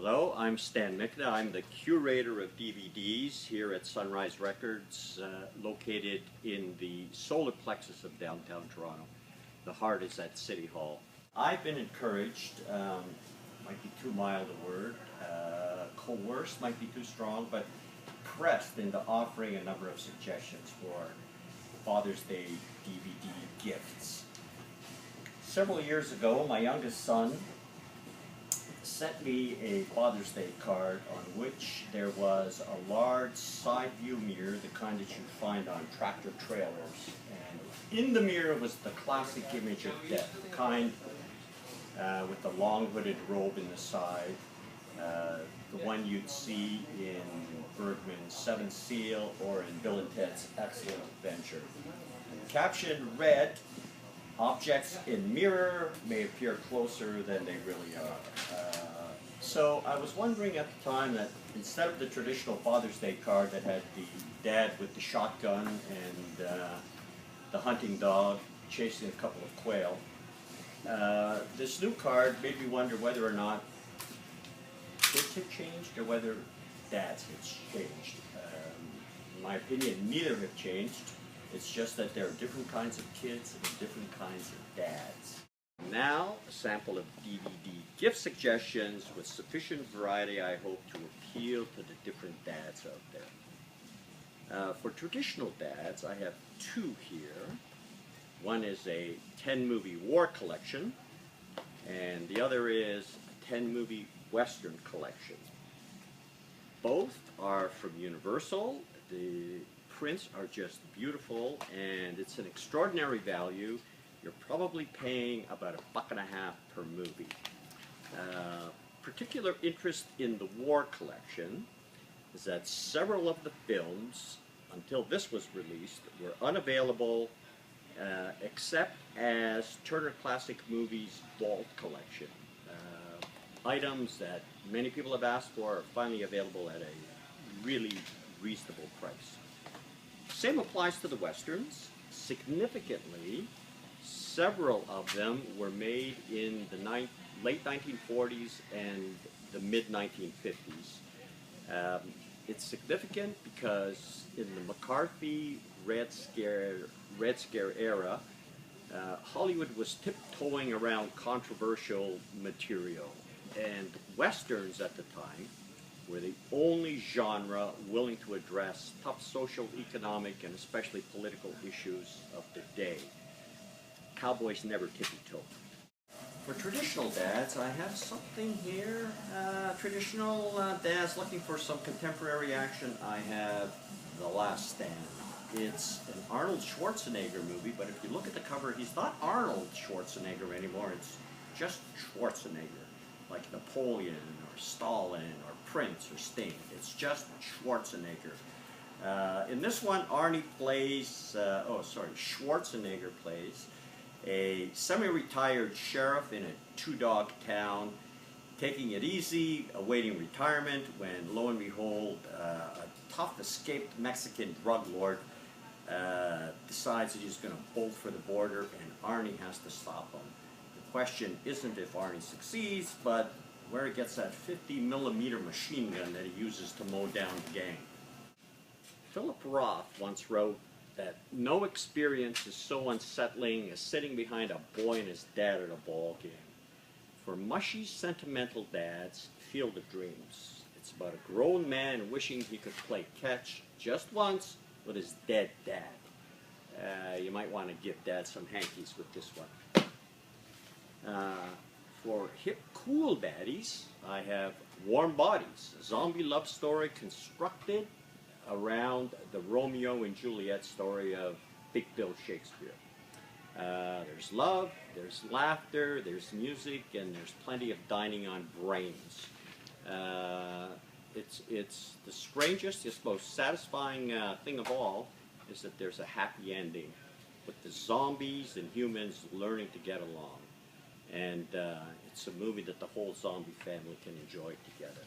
Hello, I'm Stan Michna. I'm the curator of DVDs here at Sunrise Records, located in the solar plexus of downtown Toronto. The heart is at City Hall. I've been encouraged, might be too mild a word, coerced might be too strong, but pressed into offering a number of suggestions for Father's Day DVD gifts. Several years ago, my youngest son sent me a Father's Day card on which there was a large side view mirror, the kind that you find on tractor trailers. And in the mirror was the classic image of death, the kind with the long hooded robe in the side, the one you'd see in Bergman's Seventh Seal or in Bill and Ted's Excellent Adventure. The caption read, "Objects in mirror may appear closer than they really are." So I was wondering at the time that instead of the traditional Father's Day card that had the dad with the shotgun and the hunting dog chasing a couple of quail, this new card made me wonder whether or not kids have changed or whether dads have changed. In my opinion, neither have changed. It's just that there are different kinds of kids and different kinds of dads. Now, a sample of DVD gift suggestions with sufficient variety, I hope, to appeal to the different dads out there. For traditional dads, I have two here. One is a 10-movie war collection, and the other is a 10-movie Western collection. Both are from Universal. The prints are just beautiful, and it's an extraordinary value. You're probably paying about $1.50 per movie. Particular interest in the war collection is that several of the films, until this was released, were unavailable except as Turner Classic Movies Vault collection. Items that many people have asked for are finally available at a really reasonable price. Same applies to the Westerns. Significantly, several of them were made in the late 1940s and the mid-1950s. It's significant because in the McCarthy Red Scare era, Hollywood was tiptoeing around controversial material, and Westerns at the time were the only genre willing to address tough social, economic, and especially political issues of the day. Cowboys never tippy-toe. For traditional dads, I have something here. Traditional dads looking for some contemporary action. I have The Last Stand. It's an Arnold Schwarzenegger movie, but if you look at the cover, he's not Arnold Schwarzenegger anymore. It's just Schwarzenegger, like Napoleon or Stalin or Prince or Sting. It's just Schwarzenegger. In this one, Schwarzenegger plays a semi-retired sheriff in a two-dog town, taking it easy, awaiting retirement, when lo and behold, a tough escaped Mexican drug lord decides that he's going to bolt for the border, and Arnie has to stop him. The question isn't if Arnie succeeds, but where he gets that 50mm machine gun that he uses to mow down the gang. Philip Roth once wrote that no experience is so unsettling as sitting behind a boy and his dad at a ball game. For mushy, sentimental dads, Field of Dreams. It's about a grown man wishing he could play catch just once with his dead dad. You might want to give dad some hankies with this one. For hip, cool daddies, I have Warm Bodies, a zombie love story constructed around the Romeo and Juliet story of Big Bill Shakespeare. There's love, there's laughter, there's music, and there's plenty of dining on brains. It's the strangest, it's most satisfying thing of all is that there's a happy ending with the zombies and humans learning to get along. And it's a movie that the whole zombie family can enjoy together.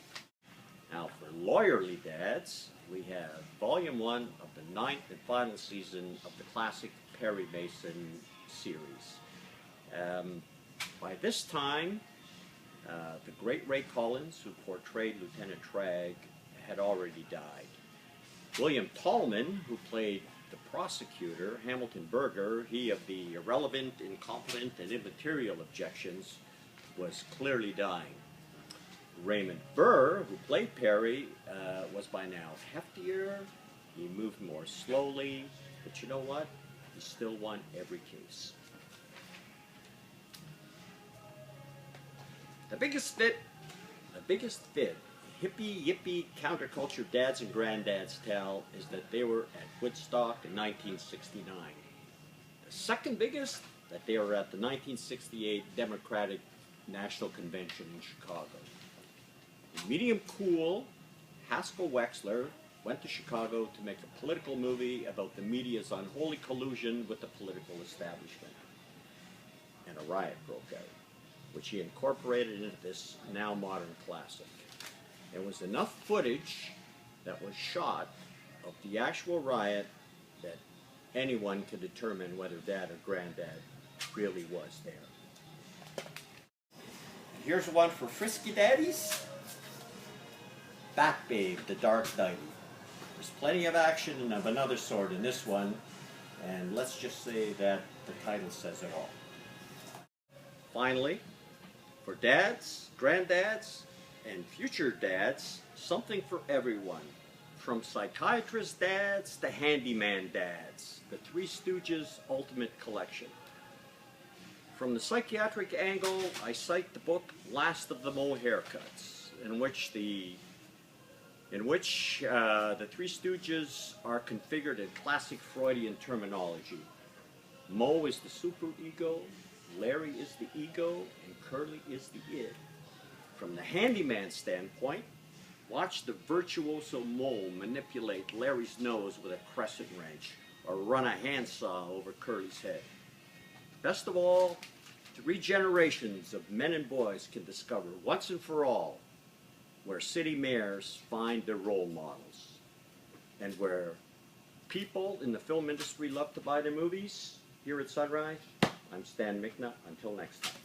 Now, for lawyerly dads, we have Volume 1 of the 9th and final season of the classic Perry Mason series. By this time, The great Ray Collins, who portrayed Lieutenant Tragg, had already died. William Tallman, who played the prosecutor, Hamilton Berger, he of the irrelevant, incompetent, and immaterial objections, was clearly dying. Raymond Burr, who played Perry, was by now heftier. He moved more slowly, but you know what? He still won every case. The biggest fib, hippie, yippie, counterculture dads and granddads tell is that they were at Woodstock in 1969. The second biggest, that they were at the 1968 Democratic National Convention in Chicago. Medium cool, Haskell Wexler went to Chicago to make a political movie about the media's unholy collusion with the political establishment. And a riot broke out, which he incorporated into this now modern classic. There was enough footage that was shot of the actual riot that anyone could determine whether Dad or Granddad really was there. And here's one for frisky daddies. Bat Babe, the Dark Nighty. There's plenty of action and of another sort in this one, and let's just say that the title says it all. Finally, for dads, granddads, and future dads, something for everyone. From psychiatrist dads to handyman dads, the Three Stooges Ultimate Collection. From the psychiatric angle, I cite the book Last of the Moe Haircuts, in which the Three Stooges are configured in classic Freudian terminology. Moe is the superego, Larry is the ego, and Curly is the id. From the handyman standpoint, watch the virtuoso Moe manipulate Larry's nose with a crescent wrench or run a handsaw over Curly's head. Best of all, 3 generations of men and boys can discover once and for all where city mayors find their role models, and where people in the film industry love to buy their movies. Here at Sunrise, I'm Stan Michna. Until next time.